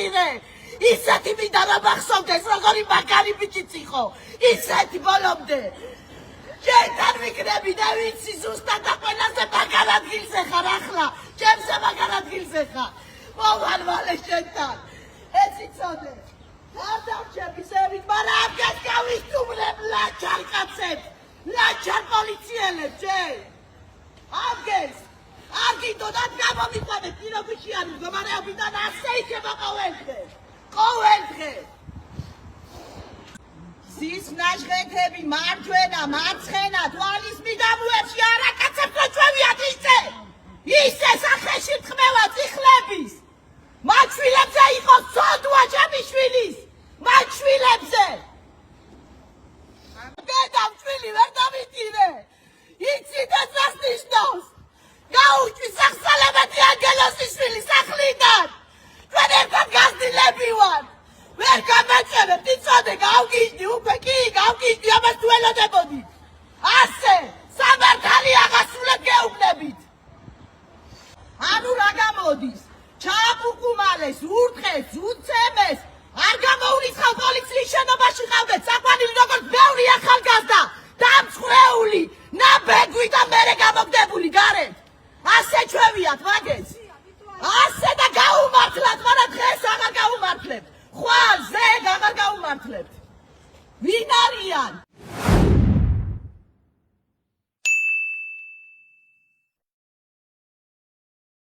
დამიტირე ისეთი მინდა რომ ახსოვდეს როგორი მაგარი ბიჭიც იყო ისეთი ბოლომდე ჩემთან ვიქნები და ვიცი ზუსტად და ყველაზე მაგარ ადგილზე ხარ ახლა ჩემზე მაგარ ადგილზე ხარ მოვალვალე შენთან ეს იცოდე არ დავჩები ზევით მაგრამ ამგეს გავისტუმრებ ლაჩარ კაცებს ლაჩარ პოლიციელებს ამგეს არ გინდოდათ გამომიყვანეთ პირობიჩიანი მდგომარეობიდან ასე იქნება ყოველ დღე ზის ნაჟღეთები მარჯვენა მარცხენა თვალის მიდამოებში არაკაცებს როჩვევიათ ისე სახეში თქმევა წიხლების მათ შვილებზე იყოს ცოდვა ჩემი შვილის მათ შვილებზე დედამ შვილი ვერ დამიტირე იცით ეს რას ნიშნავს გაუჩვის სახსალებადი ანგელოსის შვილი სახლიდან ჩვენ ერთად გაზრდილები ვართ ვერ გამეწევებთ იცოდე გავგიჟდი უკვე კი გავგიჟდი ამას თუ ელოდებოდით ასე სამართალი აღასრულეთ გეუბნებით ანუ რა გამოდის ჩააბუკუმალეს ურთხეს უცემეს არ გამოურიცხავ პოლიციის შენობაში ყავდეთ საყვანილი როგორც ბევრი ახალგაზრდა დამცხრეული ნაბეგვი და მერე გამოგდებული გარეთ ასე ჩვევიათ მაგეს ასე და გაუმართლათ მაგრამ დღეს აღარ გაუმართლებთ ხვალ ზედ აღარ გაუმართლებთ ვინ არიან